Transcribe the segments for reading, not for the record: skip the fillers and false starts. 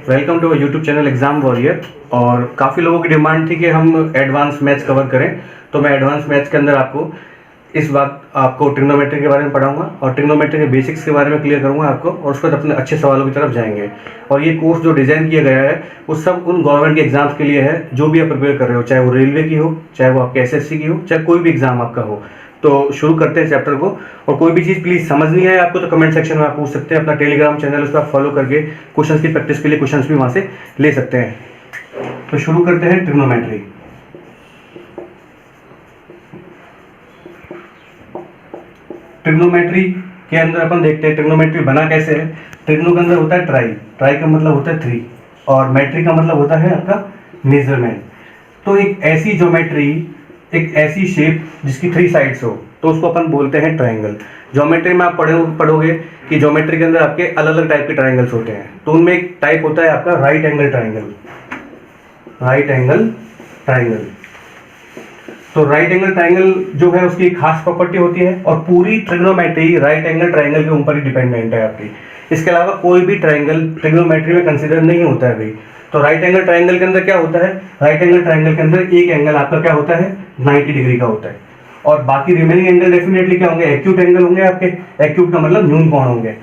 Welcome to YouTube channel exam warrior. और काफ़ी लोगों की डिमांड थी कि हम एडवांस मैथ्स कवर करें, तो मैं एडवांस मैथ्स के अंदर इस बात आपको ट्रिग्नोमेट्री के बारे में पढ़ाऊंगा और ट्रिग्नोमेट्री के बेसिक्स के बारे में क्लियर करूंगा आपको, और उसके बाद अपने अच्छे सवालों की तरफ जाएंगे। और ये कोर्स जो डिज़ाइन किया गया है वो सब उन गवर्नमेंट के एग्जाम्स के लिए है जो भी आप प्रिपेयर कर रहे हो, चाहे वो रेलवे की हो, चाहे वो आपके एसएससी की हो, चाहे कोई भी एग्जाम आपका हो। तो शुरू करते हैं चैप्टर को। और कोई भी चीज़ प्लीज़ समझ नहीं है आपको तो कमेंट सेक्शन में आप पूछ सकते हैं। अपना टेलीग्राम चैनल उस पर आप फॉलो करके क्वेश्चंस की प्रैक्टिस के लिए क्वेश्चंस भी वहाँ से ले सकते हैं। तो शुरू करते हैं ट्रिग्नोमेट्री। ट्रिग्नोमेट्री के अंदर अपन देखते हैं ट्रिग्नोमेट्री बना कैसे है। ट्रिग्नो के अंदर होता है ट्राई, ट्राई का मतलब होता है 3, और मेट्री का मतलब होता है आपका मेजरमेंट। तो एक ऐसी ज्योमेट्री, एक ऐसी शेप जिसकी 3 साइड्स हो, तो उसको अपन बोलते हैं ट्रायंगल। ज्योमेट्री में आप पढ़ोगे कि ज्योमेट्री के अंदर आपके अलग अलग टाइप के ट्रायंगल्स होते हैं। तो उनमें एक टाइप होता है आपका right angle triangle. Right angle triangle, तो राइट एंगल ट्रायंगल जो है उसकी एक खास प्रॉपर्टी होती है, और पूरी ट्रिग्नोमेट्री राइट एंगल ट्रायंगल के ऊपर ही डिपेंडेंट है आपकी। इसके अलावा कोई भी ट्रायंगल ट्रिग्नोमेट्री में कंसीडर नहीं होता है भाई। तो राइट एंगल ट्रायंगल के अंदर क्या होता है, राइट एंगल ट्रायंगल के अंदर एक एंगल आपका क्या होता है, 90 डिग्री का होता है, और बाकी रिमेनिंग एंगल डेफिनेटली क्या होंगे, एक्यूट एंगल होंगे आपके। एक्यूट का मतलब न्यून कोण होंगे।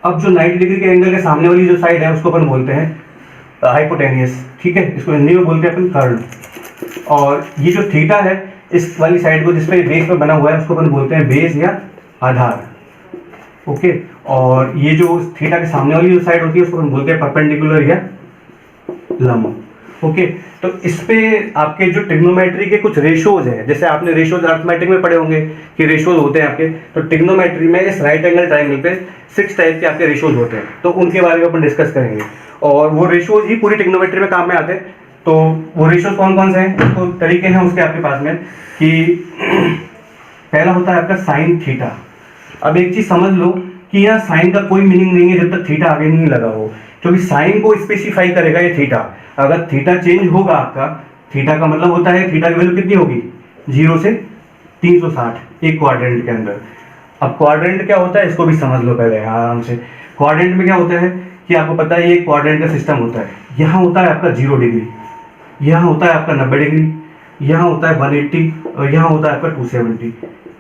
अब जो 90 डिग्री के एंगल के सामने वाली जो साइड है उसको अपन बोलते हैं हाइपोटेनियस, ठीक है। इसको हिंदी में बोलते हैं अपन कर्ल। और ये जो थीटा है, इस वाली साइड को जिसपे बेस पे बना हुआ है उसको अपन बोलते हैं बेस या आधार, ओके। और ये जो थीटा के सामने वाली जो साइड होती है उसको अपन बोलते हैं परपेंडिकुलर या लंब, ओके। तो इस पे आपके जो ट्रिग्नोमेट्री के कुछ रेशोज हैं, जैसे आपने रेशोज अर्थमेटिक में पढ़े होंगे कि रेशोज होते हैं आपके, तो ट्रिग्नोमेट्री में इस राइट एंगल ट्रायंगल पे 6 टाइप के आपके रेशोज होते हैं, तो उनके बारे में अपन डिस्कस करेंगे। और वो रेशोज ही पूरी ट्रिग्नोमेट्री में काम में आते हैं। तो वो रेशोज कौन कौन से हैं, तो तरीके हैं उसके आपके पास में कि पहला होता है आपका साइन थीटा। अब एक चीज समझ लो कि यहाँ साइन का कोई मीनिंग नहीं है जब तक थीटा आगे नहीं लगा हो, क्योंकि साइन को स्पेसिफाई करेगा ये थीटा। अगर थीटा चेंज होगा आपका, थीटा का मतलब होता है थीटा की वैल्यू कितनी होगी, 0 से 360 एक क्वाड्रेंट के अंदर। अब क्वाड्रेंट क्या होता है इसको भी समझ लो पहले आराम से। क्वाड्रेंट में क्या होता है कि आपको पता है ये क्वाड्रेंट का सिस्टम होता है। यहाँ होता है आपका 0 डिग्री, यहाँ होता है आपका 90 डिग्री, यहाँ होता है 180, और यहाँ होता है आपका 270।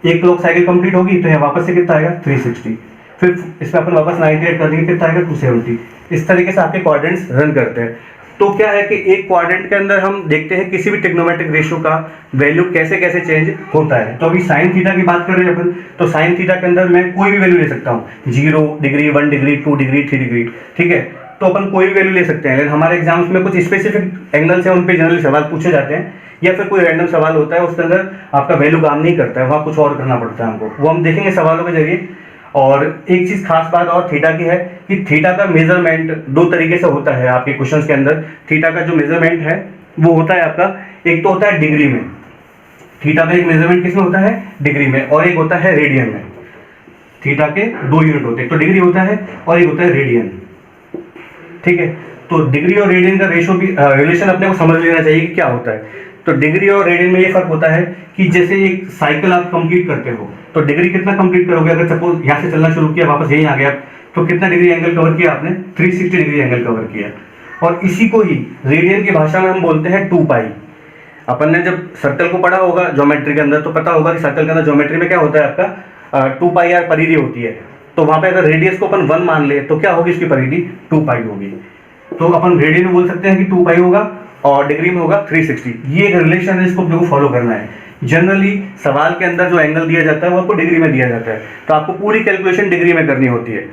एक क्लॉक साइकिल कंप्लीट होगी तो यहाँ वापस से कितना आएगा, 360। फिर इसमें अपन वापस 98 कर देंगे, कितना आएगा, 270। इस तरीके से आपके क्वाड्रेंट्स रन करते हैं। तो क्या है कि एक क्वाड्रेंट के अंदर हम देखते हैं किसी भी ट्रिग्नोमेट्रिक रेशियो का वैल्यू कैसे कैसे चेंज होता है। तो अभी साइन थीटा की बात कर रहे हैं अपन, तो साइन थीटा के अंदर मैं कोई भी वैल्यू ले सकता हूँ, 0 डिग्री, 1 डिग्री, 2 डिग्री, 3 डिग्री, ठीक है। तो अपन कोई भी वैल्यू ले सकते हैं। लेकिन हमारे एग्जाम्स में कुछ स्पेसिफिक एंगल्स हैं, उन पे जनरली सवाल पूछे जाते हैं, या फिर कोई रैंडम सवाल होता है उसके अंदर आपका वैल्यू काम नहीं करता है, वहाँ कुछ और करना पड़ता है हमको, वो हम देखेंगे सवालों के जरिए। और एक चीज खास बात और थीटा की है कि थीटा का मेजरमेंट 2 तरीके से होता है आपके क्वेश्चंस के अंदर। थीटा का जो मेजरमेंट है वो होता है आपका, एक तो होता है डिग्री में, थीटा का एक मेजरमेंट किसमें होता है, डिग्री में, और एक होता है रेडियन में। थीटा के 2 यूनिट होते हैं, एक तो डिग्री होता है और एक होता है रेडियन, ठीक है। तो डिग्री और रेडियन का रेशो भी रिलेशन अपने को समझ लेना चाहिए कि क्या होता है। तो डिग्री और रेडियन में ये फर्क होता है कि जैसे एक साइकिल आप कंप्लीट करते हो, तो डिग्री कितना कंप्लीट करोगे, अगर सपोज यहाँ से चलना शुरू किया वापस यहीं आ गया, तो कितना डिग्री एंगल कवर किया आपने, 360 डिग्री एंगल कवर किया। और इसी को ही रेडियन की भाषा में हम बोलते हैं 2 पाई। अपन ने जब सर्कल को पढ़ा होगा ज्योमेट्री के अंदर, तो पता होगा कि सर्कल के अंदर ज्योमेट्री में क्या होता है आपका 2 पाई आर परिधि होती है। तो वहां पे अगर रेडियस को अपन 1 मान ले तो क्या होगी, इसकी परिधि 2 पाई होगी। तो अपन रेडियन में बोल सकते हैं कि 2 पाई होगा, और डिग्री में होगा 360। ये एक रिलेशन है, इसको आपको फॉलो करना है। जनरली सवाल के अंदर जो एंगल दिया जाता है वो आपको डिग्री में दिया जाता है, तो आपको पूरी कैलकुलेशन डिग्री में करनी होती है।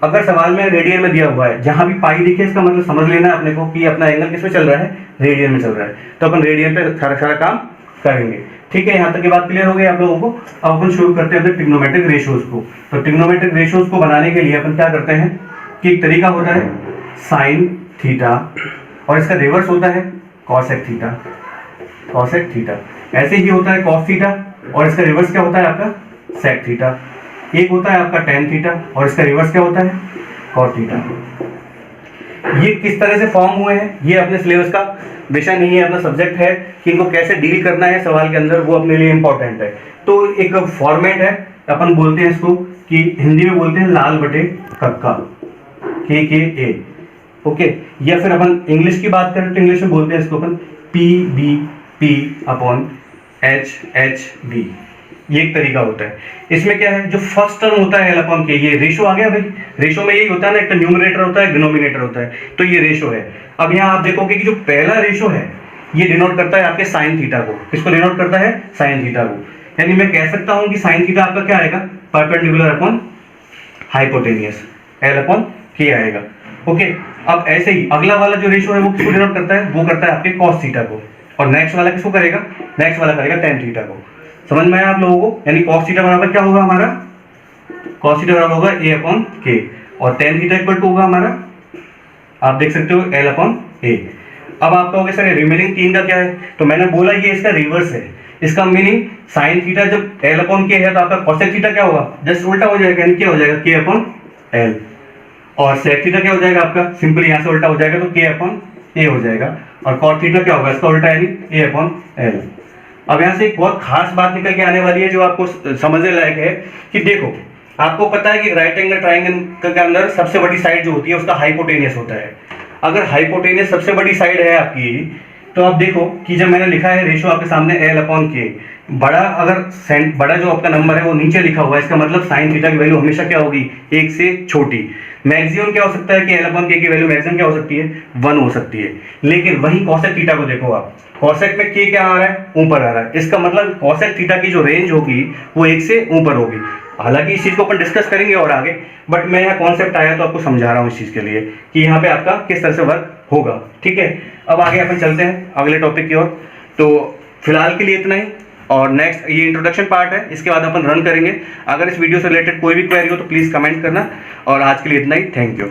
अगर सवाल में रेडियन में दिया हुआ है, जहां भी पाई दिखे इसका मतलब समझ लेना है अपने को कि अपना एंगल किसमें चल रहा है, रेडियन में चल रहा है। तो अपन रेडियन पे सारा काम करेंगे, ठीक है। यहाँ तक की बात क्लियर हो गई आप लोगों को। अब अपन शुरू करते हैं ट्रिग्नोमेट्रिक रेशियोज को। तो ट्रिग्नोमेट्रिक रेशियोज को बनाने के लिए अपन क्या करते हैं कि एक तरीका होता है साइन थीटा, और इसका रिवर्स होता है कॉसेक थीटा। कॉसेक थीटा ऐसे ही होता है कॉस थीटा, और इसका रिवर्स क्या होता है आपका सेक थीटा। एक होता है आपका टेन थीटा, और इसका रिवर्स क्या होता है, कॉट थीटा। ये किस तरह से फॉर्म हुए हैं ये अपने सिलेबस का विषय नहीं है, अपना सब्जेक्ट है कि इनको कैसे डील करना है सवाल के अंदर, वो अपने लिए इंपॉर्टेंट है। तो एक फॉर्मेट है, अपन बोलते हैं इसको कि हिंदी में बोलते हैं लाल बटे कक्का, के ए। ओके। या फिर अपन इंग्लिश की बात करें तो इंग्लिश में बोलते हैं इसको अपन PBP/HHB, ये एक तरीका होता है। इसमें क्या है, जो फर्स्ट टर्म होता है L/K, ये रेशो आ गया भाई। रेशो में यही होता है ना, एक तो न्यूमरेटर होता है, डिनोमिनेटर होता है, तो ये रेशो है। अब यहाँ आप देखोगे कि जो पहला रेशो है ये डिनोट करता है आपके साइन थीटा को। किसको डिनोट करता है? साइन थीटा को। यानी मैं कह सकता हूं कि साइन थीटा आपका क्या आएगा? परपेंडिकुलर अपॉन हाइपोटेनियस, L/K आएगा। ओके। अब ऐसे ही अगला वाला जो रेशो है वो किसको डिनोट करता है? वो करता है आपके कॉस थीटा को। और नेक्स्ट वाला किसको करेगा? नेक्स्ट वाला करेगा टेन थीटा को। समझ में आया आप लोगों को? यानी कॉस थीटा बराबर क्या होगा हमारा? कॉस थीटा बराबर होगा A/K, और टेन थीटा इक्वल टू होगा हमारा, आप देख सकते हो, L/A। अब आप कहोगे सर रिमेनिंग 3 का क्या है? तो मैंने बोला ये इसका रिवर्स है। इसका मीनिंग साइन थीटा जब L/K है तो आपका कॉसेक थीटा क्या होगा? जस्ट उल्टा हो जाएगा, यानी क्या हो जाएगा? K/L। और सेक थीटा क्या हो जाएगा आपका? सिंपली यहां से उल्टा हो जाएगा तो K/A हो जाएगा। और कॉट थीटा क्या होगा? इसका उल्टा यानी A/L। अब यहां से एक बहुत खास बात निकल के आने वाली है जो आपको समझने लायक है कि देखो, आपको पता है कि राइट एंगल ट्राइंगल के अंदर सबसे बड़ी साइड जो होती है उसका हाइपोटेनियस होता है। अगर हाइपोटेनियस सबसे बड़ी साइड है आपकी, तो आप देखो कि जब मैंने लिखा है रेशो आपके सामने L/K, बड़ा अगर बड़ा जो आपका नंबर है वो नीचे लिखा हुआ है, इसका मतलब साइन थीटा की वैल्यू हमेशा क्या होगी? 1 से छोटी। मैक्सिमम क्या हो सकता है कि L/K की वैल्यू मैक्सिमम क्या हो सकती है? 1 हो सकती है। लेकिन वही कॉसेक थीटा को देखो आप, कॉसेक में K क्या आ रहा है? ऊपर आ रहा है। इसका मतलब कॉसेक थीटा की जो रेंज होगी वो 1 से ऊपर होगी। हालांकि इस चीज को अपन डिस्कस करेंगे और आगे, बट मैं यहाँ कॉन्सेप्ट आया तो आपको समझा रहा हूँ इस चीज के लिए कि यहाँ पे आपका किस तरह से वर्क होगा। ठीक है, अब आगे अपन चलते हैं अगले टॉपिक की ओर। तो फिलहाल के लिए इतना ही, और नेक्स्ट ये इंट्रोडक्शन पार्ट है, इसके बाद अपन रन करेंगे। अगर इस वीडियो से रिलेटेड कोई भी क्वेरी हो तो प्लीज कमेंट करना, और आज के लिए इतना ही। Thank you.